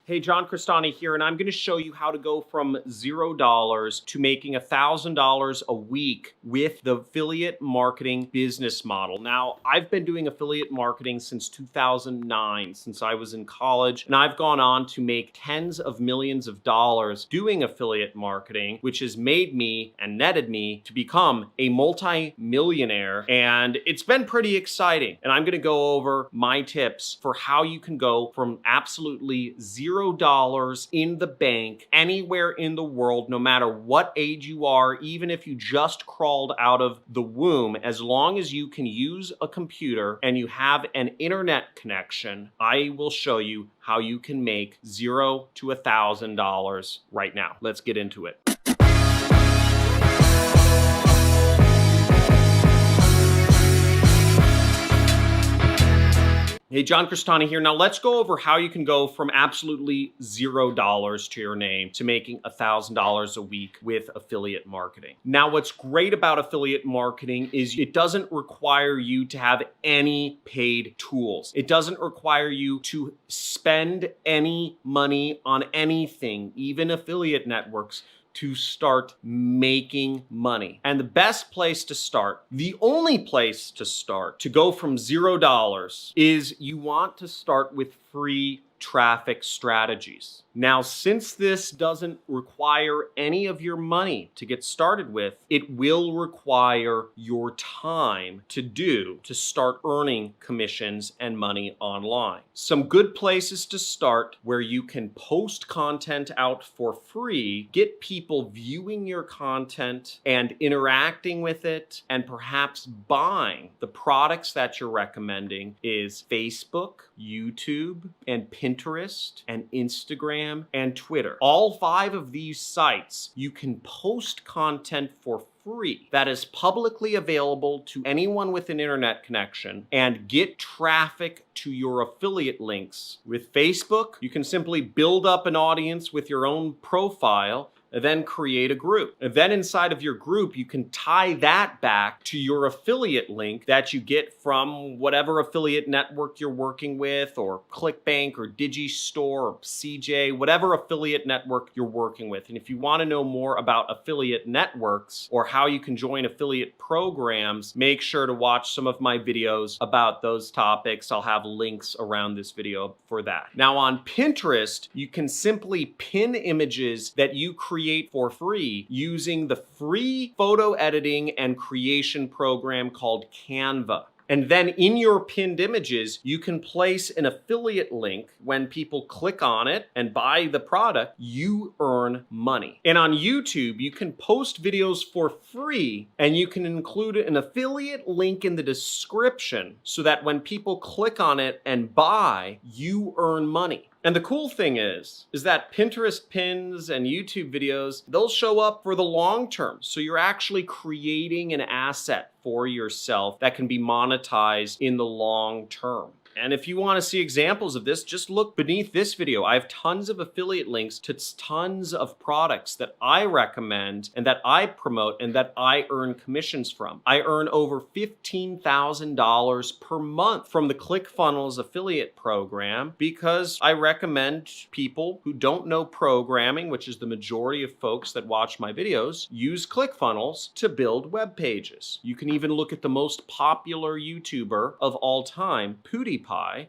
Hey, John Crestani here, and I'm going to show you how to go from $0 to making $1,000 a week with the affiliate marketing business model. Now, I've been doing affiliate marketing since 2009, since I was in college, and I've gone on to make tens of millions of dollars doing affiliate marketing, which has made me and netted me to become a multi-millionaire, and it's been pretty exciting. And I'm going to go over my tips for how you can go from absolutely $0 in the bank anywhere in the world, no matter what age you are, even if you just crawled out of the womb. As long as you can use a computer and you have an internet connection, I will show you how you can make $0 to $1,000 right now. Let's get into it. Hey, John Crestani here. Now let's go over how you can go from absolutely $0 to your name to making $1,000 a week with affiliate marketing. Now, what's great about affiliate marketing is it doesn't require you to have any paid tools. It doesn't require you to spend any money on anything, even affiliate networks, to start making money. And the best place to start, the only place to start to go from $0 is you want to start with free traffic strategies. Now, since this doesn't require any of your money to get started with, it will require your time to start earning commissions and money online. Some good places to start where you can post content out for free, get people viewing your content and interacting with it, and perhaps buying the products that you're recommending is Facebook, YouTube, and Pinterest, and Instagram, and Twitter. All 5 of these sites, you can post content for free that is publicly available to anyone with an internet connection and get traffic to your affiliate links. With Facebook, you can simply build up an audience with your own profile, and then create a group. And then inside of your group, you can tie that back to your affiliate link that you get from whatever affiliate network you're working with, or ClickBank, or Digistore, or CJ, whatever affiliate network you're working with. And if you want to know more about affiliate networks or how you can join affiliate programs, make sure to watch some of my videos about those topics. I'll have links around this video for that. Now on Pinterest, you can simply pin images that you create for free using the free photo editing and creation program called Canva. And then in your pinned images, you can place an affiliate link. When people click on it and buy the product, you earn money. And on YouTube, you can post videos for free, and you can include an affiliate link in the description so that when people click on it and buy, you earn money. And the cool thing is that Pinterest pins and YouTube videos, they'll show up for the long term. So you're actually creating an asset for yourself that can be monetized in the long term. And if you want to see examples of this, just look beneath this video. I have tons of affiliate links to tons of products that I recommend and that I promote and that I earn commissions from. I earn over $15,000 per month from the ClickFunnels affiliate program because I recommend people who don't know programming, which is the majority of folks that watch my videos, use ClickFunnels to build web pages. You can even look at the most popular YouTuber of all time, PewDiePie,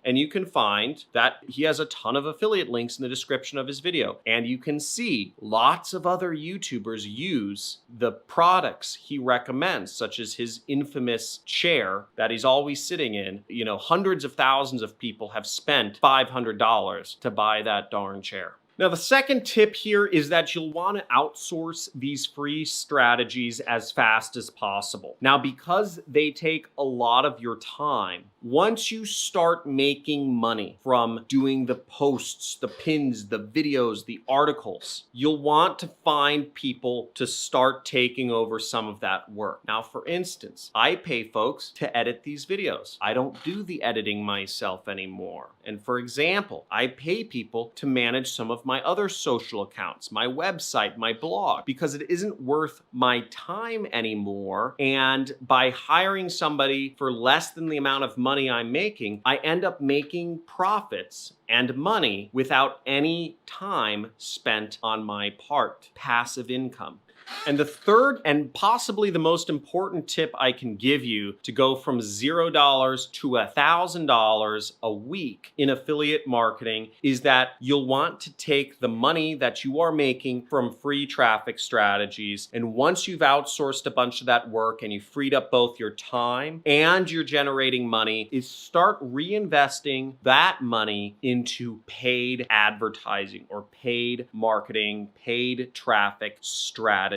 and you can find that he has a ton of affiliate links in the description of his video. And you can see lots of other YouTubers use the products he recommends, such as his infamous chair that he's always sitting in. You know, hundreds of thousands of people have spent $500 to buy that darn chair. Now, the second tip here is that you'll want to outsource these free strategies as fast as possible. Now, because they take a lot of your time, once you start making money from doing the posts, the pins, the videos, the articles, you'll want to find people to start taking over some of that work. Now, for instance, I pay folks to edit these videos. I don't do the editing myself anymore. And for example, I pay people to manage some of my other social accounts, my website, my blog, because it isn't worth my time anymore. And by hiring somebody for less than the amount of money money I'm making, I end up making profits and money without any time spent on my part. Passive income. And the third and possibly the most important tip I can give you to go from $0 to $1,000 a week in affiliate marketing is that you'll want to take the money that you are making from free traffic strategies. And once you've outsourced a bunch of that work and you've freed up both your time and you're generating money, is start reinvesting that money into paid advertising or paid marketing, paid traffic strategies.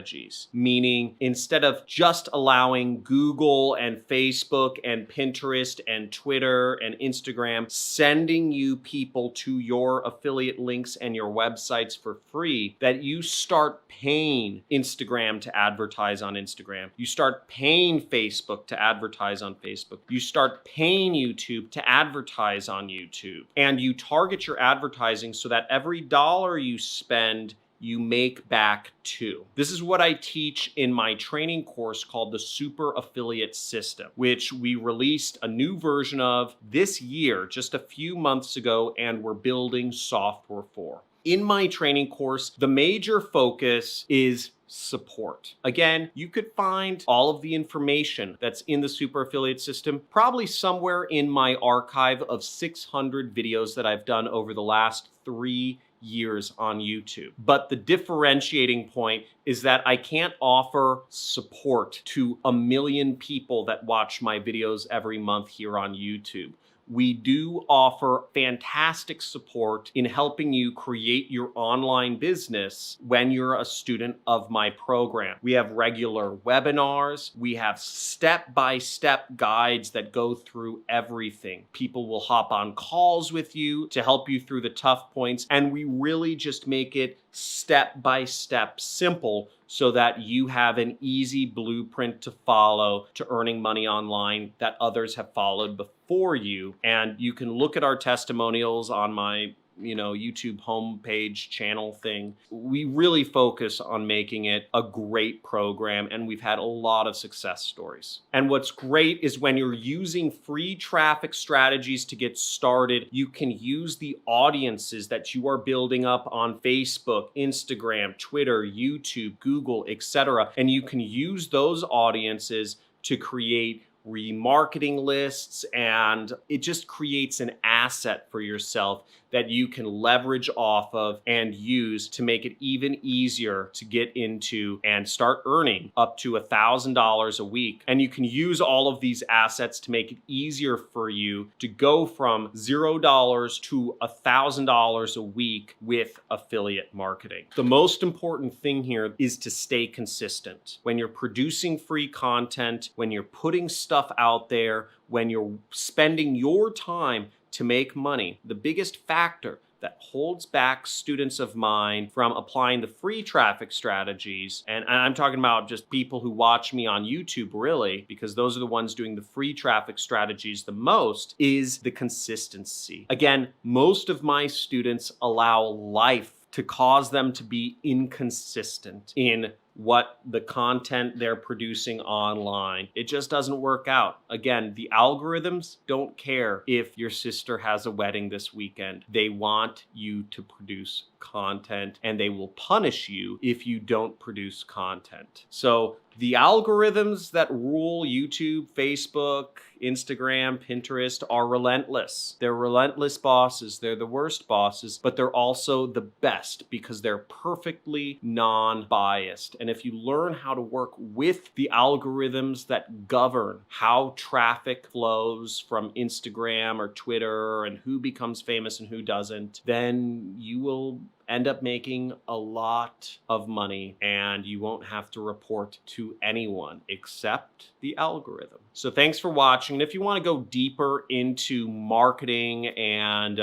Meaning, instead of just allowing Google and Facebook and Pinterest and Twitter and Instagram sending you people to your affiliate links and your websites for free, that you start paying Instagram to advertise on Instagram. You start paying Facebook to advertise on Facebook. You start paying YouTube to advertise on YouTube. And you target your advertising so that every dollar you spend, you make back two. This is what I teach in my training course called the Super Affiliate System, which we released a new version of this year, just a few months ago, and we're building software for. In my training course, the major focus is support. Again, you could find all of the information that's in the Super Affiliate System probably somewhere in my archive of 600 videos that I've done over the last 3 years on YouTube. But the differentiating point is that I can't offer support to 1 million people that watch my videos every month here on YouTube. We do offer fantastic support in helping you create your online business when you're a student of my program. We have regular webinars. We have step-by-step guides that go through everything. People will hop on calls with you to help you through the tough points, and we really just make it step-by-step simple so that you have an easy blueprint to follow to earning money online that others have followed before you. And you can look at our testimonials on my YouTube homepage channel thing. We really focus on making it a great program, and we've had a lot of success stories. And what's great is when you're using free traffic strategies to get started, you can use the audiences that you are building up on Facebook, Instagram, Twitter, YouTube, Google, etc. And you can use those audiences to create remarketing lists, and it just creates an asset for yourself that you can leverage off of and use to make it even easier to get into and start earning up to $1,000 a week. And you can use all of these assets to make it easier for you to go from $0 to $1,000 a week with affiliate marketing. The most important thing here is to stay consistent. When you're producing free content, when you're putting stuff out there, when you're spending your time to make money, the biggest factor that holds back students of mine from applying the free traffic strategies, and I'm talking about just people who watch me on YouTube really, because those are the ones doing the free traffic strategies the most, is the consistency. Again, most of my students allow life to cause them to be inconsistent in what the content they're producing online. It just doesn't work out. Again, the algorithms don't care if your sister has a wedding this weekend. They want you to produce content, and they will punish you if you don't produce content. So the algorithms that rule YouTube, Facebook, Instagram, Pinterest are relentless. They're relentless bosses. They're the worst bosses, but they're also the best because they're perfectly non-biased. And if you learn how to work with the algorithms that govern how traffic flows from Instagram or Twitter and who becomes famous and who doesn't, then you will end up making a lot of money, and you won't have to report to anyone except the algorithm. So thanks for watching. And if you want to go deeper into marketing and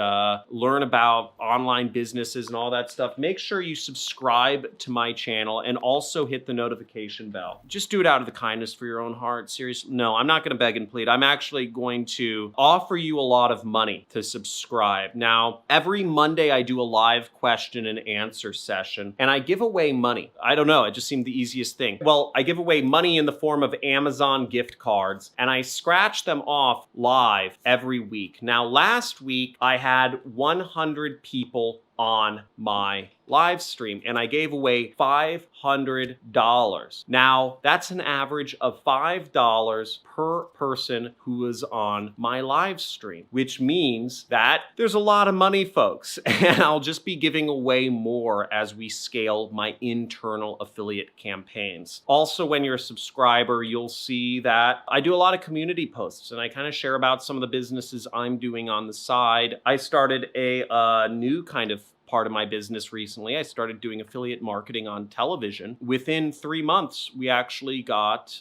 learn about online businesses and all that stuff, make sure you subscribe to my channel and also hit the notification bell. Just do it out of the kindness for your own heart. Seriously, no, I'm not going to beg and plead. I'm actually going to offer you a lot of money to subscribe. Now, every Monday I do a live question question and answer session, and I give away money. I don't know, it just seemed the easiest thing. Well, I give away money in the form of Amazon gift cards, and I scratch them off live every week. Now, last week, I had 100 people on my live stream, and I gave away $500. Now, that's an average of $5 per person who was on my live stream, which means that there's a lot of money, folks, and I'll just be giving away more as we scale my internal affiliate campaigns. Also, when you're a subscriber, you'll see that I do a lot of community posts, and I kind of share about some of the businesses I'm doing on the side. I started a new kind of part of my business recently. I started doing affiliate marketing on television. Within 3 months, we actually got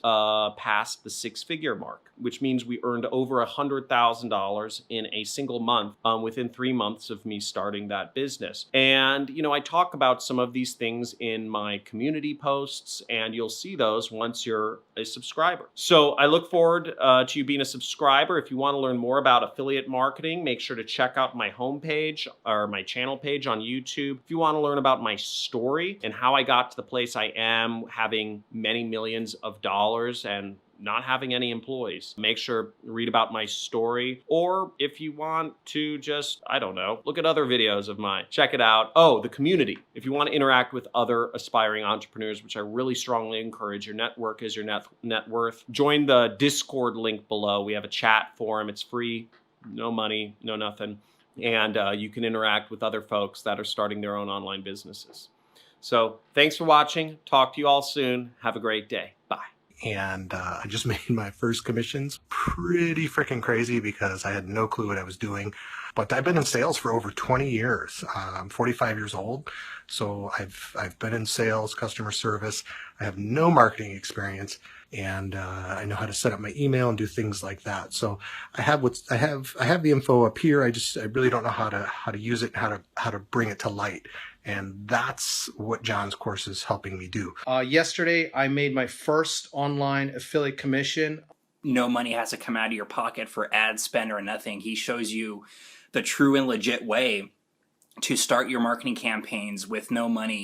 past the six-figure mark, which means we earned over $100,000 in a single month within 3 months of me starting that business. And, you know, I talk about some of these things in my community posts, and you'll see those once you're a subscriber. So I look forward to you being a subscriber. If you want to learn more about affiliate marketing, make sure to check out my homepage or my channel page on YouTube. If you want to learn about my story and how I got to the place I am, having many millions of dollars and not having any employees, make sure to read about my story. Or if you want to just, I don't know, look at other videos of mine, check it out. Oh, the community. If you want to interact with other aspiring entrepreneurs, which I really strongly encourage, your network is your net worth. Join the Discord link below. We have a chat forum. It's free, no money, no nothing. And you can interact with other folks that are starting their own online businesses. So thanks for watching. Talk to you all soon. Have a great day. Bye. And I just made my first commissions. Pretty freaking crazy because I had no clue what I was doing. But I've been in sales for over 20 years. I'm 45 years old. So I've been in sales, customer service. I have no marketing experience. And I know how to set up my email and do things like that. So I have the info up here. I really don't know how to use it, how to bring it to light. And that's what John's course is helping me do. Yesterday, I made my first online affiliate commission. No money has to come out of your pocket for ad spend or nothing. He shows you the true and legit way to start your marketing campaigns with no money.